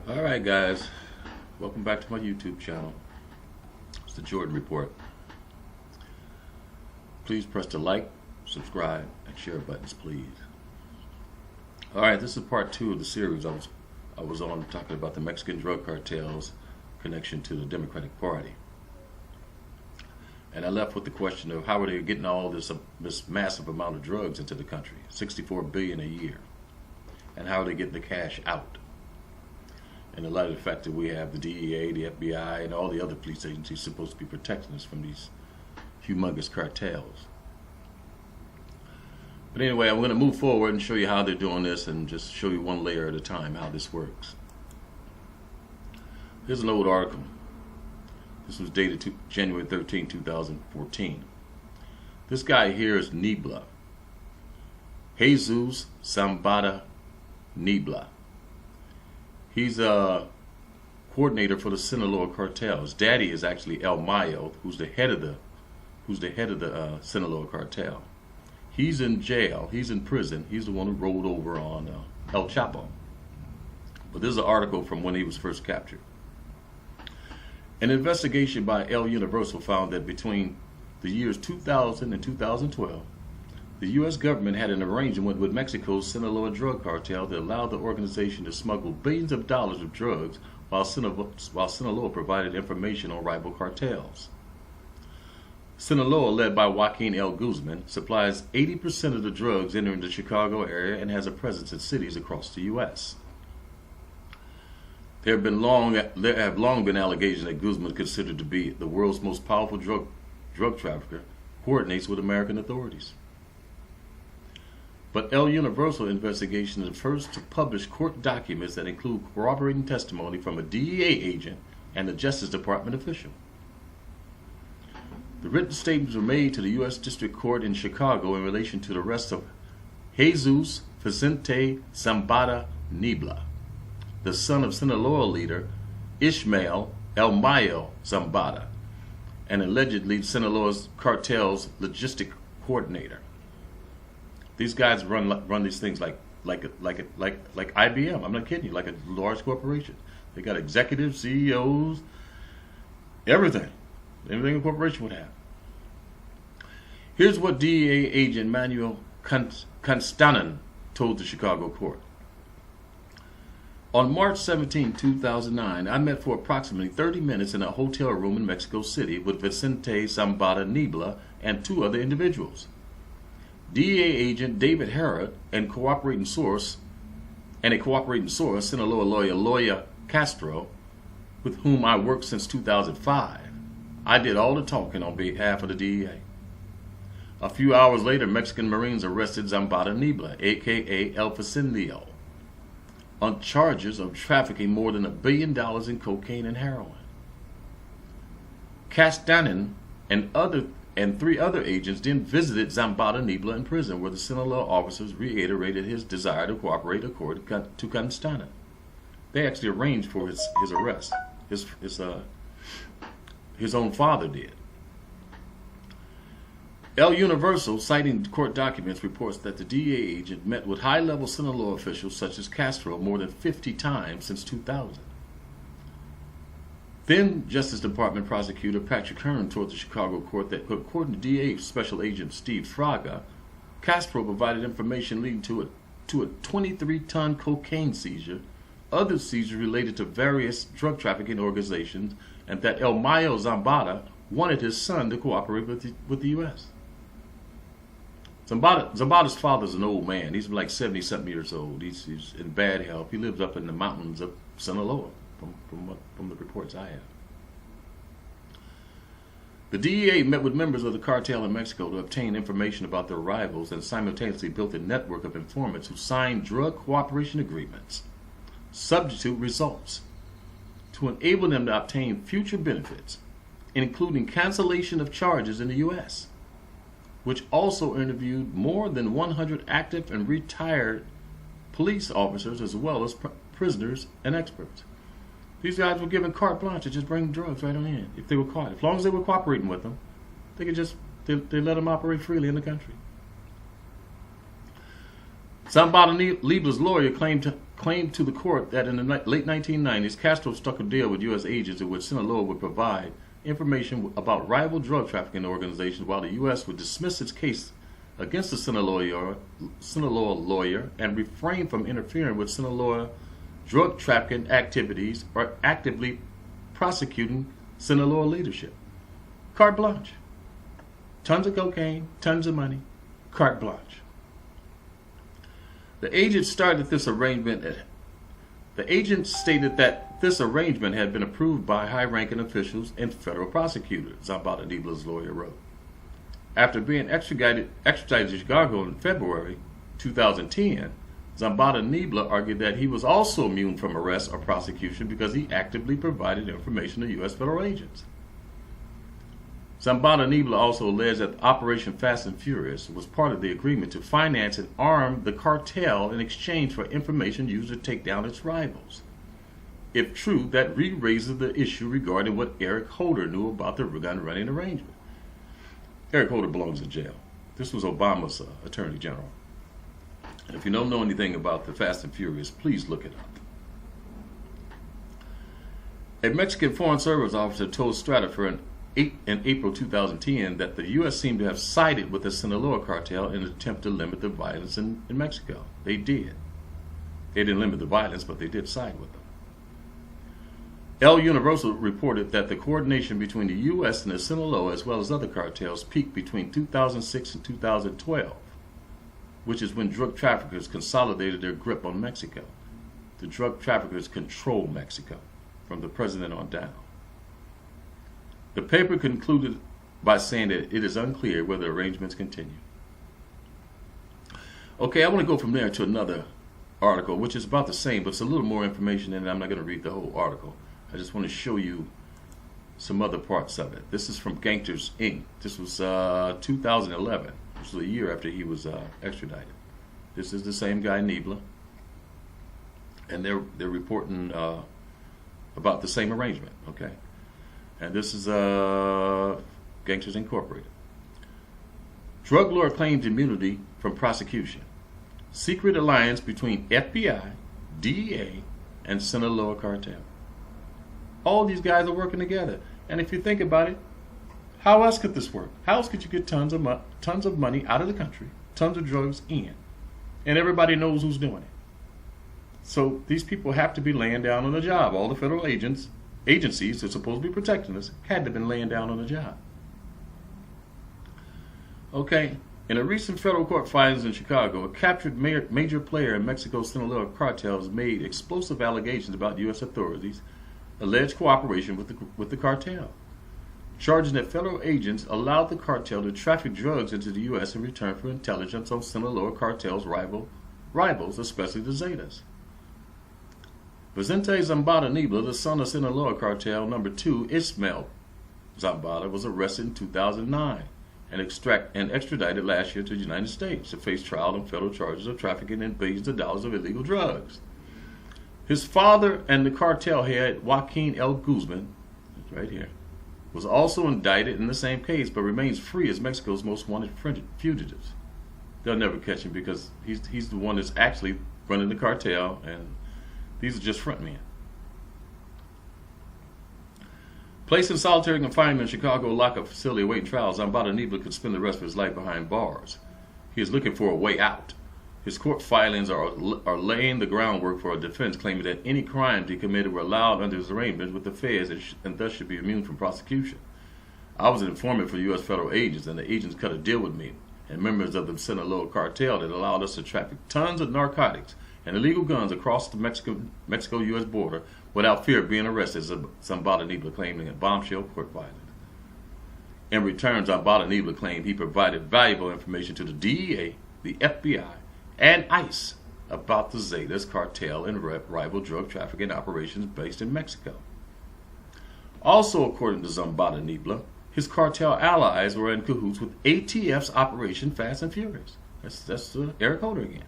Alright guys, welcome back to my YouTube channel. It's the Jordan Report. Please press the like, subscribe, and share buttons, please. Alright, this is part 2 of the series I was on talking about the Mexican drug cartels connection to the Democratic Party. And I left with the question of how are they getting all this massive amount of drugs into the country, 64 billion a year, and how are they getting the cash out? And in light of the fact that we have the DEA, the FBI, and all the other police agencies supposed to be protecting us from these humongous cartels. But anyway, I'm going to move forward and show you how they're doing this and just show you one layer at a time how this works. Here's an old article. This was dated January 13, 2014. This guy here is Nibla. Jesus Zambada Nibla. He's a coordinator for the Sinaloa cartel. His daddy is actually El Mayo, who's the head of the Sinaloa cartel. He's in jail. He's in prison. He's the one who rolled over on El Chapo. But this is an article from when he was first captured. An investigation by El Universal found that between the years 2000 and 2012, the U.S. government had an arrangement with Mexico's Sinaloa drug cartel that allowed the organization to smuggle billions of dollars of drugs while Sinaloa provided information on rival cartels. Sinaloa, led by Joaquin L. Guzman, supplies 80% of the drugs entering the Chicago area and has a presence in cities across the U.S. There have long been allegations that Guzman, considered to be the world's most powerful drug trafficker, coordinates with American authorities. But El Universal investigation is the first to publish court documents that include corroborating testimony from a DEA agent and a Justice Department official. The written statements were made to the U.S. District Court in Chicago in relation to the arrest of Jesus Vicente Zambada Nibla, the son of Sinaloa leader Ishmael El Mayo Zambada, and allegedly Sinaloa's cartel's logistic coordinator. These guys run these things like IBM. I'm not kidding you, like a large corporation. They got executives, CEOs, everything a corporation would have. Here's what DEA agent Manuel Constantin told the Chicago court. On March 17, 2009, I met for approximately 30 minutes in a hotel room in Mexico City with Vicente Zambada Nibla and 2 other individuals. DEA agent David Herod and a cooperating source, Sinaloa lawyer Loya Castro, with whom I worked since 2005. I did all the talking on behalf of the DEA. A few hours later, Mexican Marines arrested Zambada Nibla, aka El Facinio, on charges of trafficking more than $1 billion in cocaine and heroin. Castanin and 3 other agents then visited Zambada Nibla in prison, where the Sinaloa officers reiterated his desire to cooperate according to Constantin. They actually arranged for his arrest. His own father did. El Universal, citing court documents, reports that the DEA agent met with high-level Sinaloa officials such as Castro more than 50 times since 2000. Then Justice Department prosecutor Patrick Hearn told the Chicago court that, according to DEA Special Agent Steve Fraga, Castro provided information leading to a 23-ton cocaine seizure, other seizures related to various drug trafficking organizations, and that El Mayo Zambada wanted his son to cooperate with the U.S. Zambada's father's an old man. He's like 70-something years old. He's in bad health. He lives up in the mountains of Sinaloa, from the reports I have. The DEA met with members of the cartel in Mexico to obtain information about their rivals and simultaneously built a network of informants who signed drug cooperation agreements, substitute results, to enable them to obtain future benefits, including cancellation of charges in the U.S., which also interviewed more than 100 active and retired police officers as well as prisoners and experts. These guys were given carte blanche to just bring drugs right on in if they were caught. As long as they were cooperating with them, they could just they let them operate freely in the country. Zambada Nibla's lawyer claimed claimed to the court that in the late 1990s, Castro struck a deal with U.S. agents in which Sinaloa would provide information about rival drug trafficking organizations while the U.S. would dismiss its case against the Sinaloa lawyer and refrain from interfering with Sinaloa drug trafficking activities or actively prosecuting Sinaloa leadership. Carte blanche. Tons of cocaine, tons of money, carte blanche. The agent stated that this arrangement had been approved by high-ranking officials and federal prosecutors, Zambada Nibla's lawyer wrote. After being extradited to Chicago in February 2010, Zambada Nibla argued that he was also immune from arrest or prosecution because he actively provided information to U.S. federal agents. Zambada Nibla also alleged that Operation Fast and Furious was part of the agreement to finance and arm the cartel in exchange for information used to take down its rivals. If true, that re-raises the issue regarding what Eric Holder knew about the gun running arrangement. Eric Holder belongs in jail. This was Obama's attorney general. And if you don't know anything about the Fast and Furious, please look it up. A Mexican Foreign Service officer told Stratifer in April 2010 that the U.S. seemed to have sided with the Sinaloa cartel in an attempt to limit the violence in Mexico. They did. They didn't limit the violence, but they did side with them. El Universal reported that the coordination between the U.S. and the Sinaloa, as well as other cartels, peaked between 2006 and 2012, which is when drug traffickers consolidated their grip on Mexico. The drug traffickers control Mexico, from the president on down. The paper concluded by saying that it is unclear whether arrangements continue. Okay, I want to go from there to another article, which is about the same, but it's a little more information, and I'm not going to read the whole article. I just want to show you some other parts of it. This is from Gangsters Inc. This was 2011. This was a year after he was extradited. This is the same guy, Nibla, and they're reporting about the same arrangement. Okay. And this is Gangsters Incorporated. Drug lord claims immunity from prosecution. Secret alliance between FBI, DEA, and Sinaloa cartel. All these guys are working together. And if you think about it, how else could this work? How else could you get tons of money out of the country, tons of drugs in, and everybody knows who's doing it? So these people have to be laying down on the job. All the federal agencies that are supposed to be protecting us had to have been laying down on the job. Okay, in a recent federal court filings in Chicago, a captured major player in Mexico's Sinaloa cartels made explosive allegations about U.S. authorities' alleged cooperation with the cartel, charging that federal agents allowed the cartel to traffic drugs into the U.S. in return for intelligence on Sinaloa cartel's rivals, especially the Zetas. Vicente Zambada Nibla, the son of Sinaloa cartel number 2 Ismael Zambada, was arrested in 2009 and extradited last year to the United States to face trial on federal charges of trafficking in billions of dollars of illegal drugs. His father and the cartel head, Joaquin L. Guzman, right here, was also indicted in the same case, but remains free as Mexico's most wanted fugitives. They'll never catch him because he's the one that's actually running the cartel, and these are just front men. Placed in solitary confinement in Chicago lockup facility awaiting trial, Zambada Nibla could spend the rest of his life behind bars. He is looking for a way out. His court filings are laying the groundwork for a defense claiming that any crimes he committed were allowed under his arrangement with the feds and thus should be immune from prosecution. I was an informant for U.S. federal agents, and the agents cut a deal with me and members of the Sinaloa cartel that allowed us to traffic tons of narcotics and illegal guns across the Mexico-U.S. border without fear of being arrested, Zambada Nibla claimed in a bombshell court filing. In return, Zambada Nibla claimed he provided valuable information to the DEA, the FBI, and ICE about the Zetas cartel and rival drug trafficking operations based in Mexico. Also, according to Zambada Nibla, his cartel allies were in cahoots with ATF's Operation Fast and Furious. That's Eric Holder again.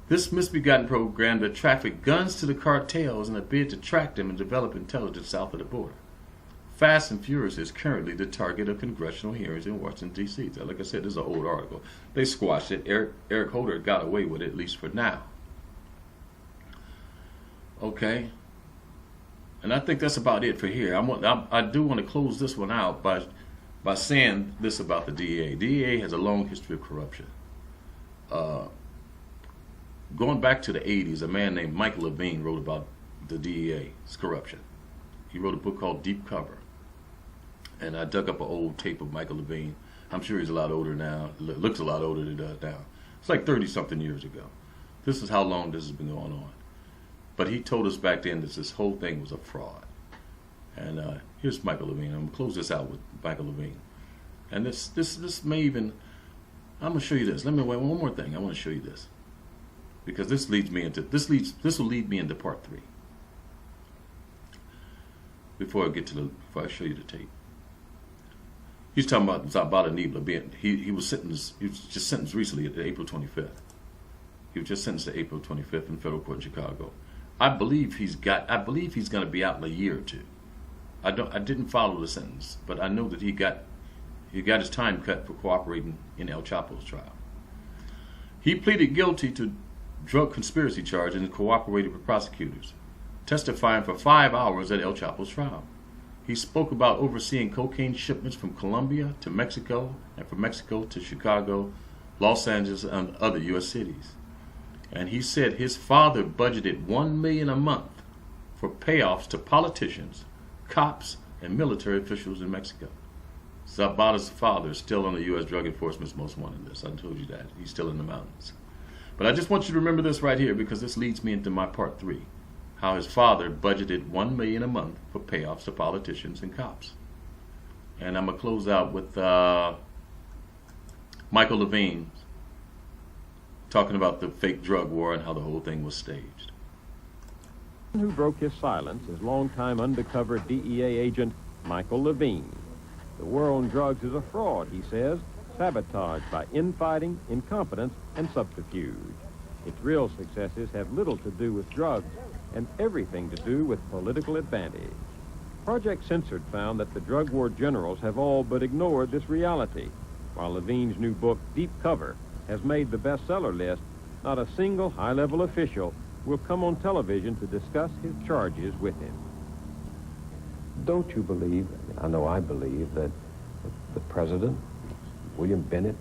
This misbegotten program that trafficked guns to the cartels in a bid to track them and develop intelligence south of the border. Fast and Furious is currently the target of congressional hearings in Washington, D.C. So, like I said, this is an old article. They squashed it. Eric Holder got away with it, at least for now. Okay, and I think that's about it for here. I do want to close this one out by saying this about the DEA. DEA has a long history of corruption. Going back to the 80s, a man named Michael Levine wrote about the DEA's corruption. He wrote a book called Deep Cover. And I dug up an old tape of Michael Levine. I'm sure he's a lot older now. Looks a lot older than he does now. It's like 30-something years ago. This is how long this has been going on. But he told us back then that this whole thing was a fraud. And here's Michael Levine. I'm going to close this out with Michael Levine. And this may even... I'm going to show you this. Let me wait one more thing. I want to show you this. Because this will lead me into part 3. Before I show you the tape. He's talking about Zabata Nibla being he was just sentenced recently at April 25th. He was just sentenced to April 25th in federal court in Chicago. I believe he's going to be out in a year or two. I didn't follow the sentence, but I know that he got his time cut for cooperating in El Chapo's trial. He pleaded guilty to drug conspiracy charges and cooperated with prosecutors, testifying for 5 hours at El Chapo's trial. He spoke about overseeing cocaine shipments from Colombia to Mexico and from Mexico to Chicago, Los Angeles, and other U.S. cities. And he said his father budgeted $1 million a month for payoffs to politicians, cops, and military officials in Mexico. Zabata's father is still on the U.S. Drug Enforcement's most wanted list. I told you that. He's still in the mountains. But I just want you to remember this right here because this leads me into my part 3. How his father budgeted $1 million a month for payoffs to politicians and cops. And I'm going to close out with Michael Levine talking about the fake drug war and how the whole thing was staged. Who broke his silence is longtime undercover DEA agent Michael Levine. The war on drugs is a fraud, he says, sabotaged by infighting, incompetence, and subterfuge. Its real successes have little to do with drugs and everything to do with political advantage. Project Censored found that the drug war generals have all but ignored this reality. While Levine's new book, Deep Cover, has made the bestseller list, not a single high-level official will come on television to discuss his charges with him. Don't you believe, I know I believe, that the president, William Bennett,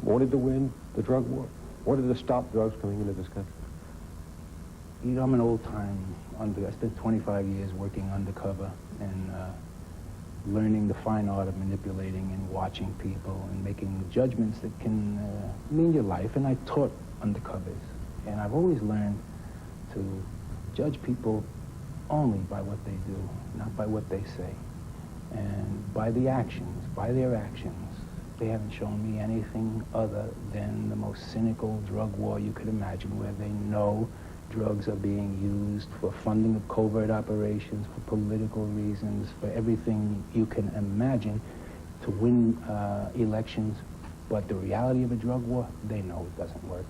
wanted to win the drug war? Wanted to stop drugs coming into this country? You know, I'm an old-time I spent 25 years working undercover and learning the fine art of manipulating and watching people and making judgments that can mean your life. And I taught undercovers. And I've always learned to judge people only by what they do, not by what they say. And by the actions, by their actions. They haven't shown me anything other than the most cynical drug war you could imagine, where they know drugs are being used for funding of covert operations, for political reasons, for everything you can imagine to win elections. But the reality of a drug war, they know it doesn't work.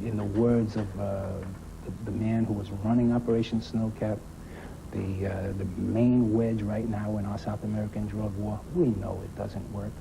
In the words of the man who was running Operation Snowcap, the main wedge right now in our South American drug war, we know it doesn't work.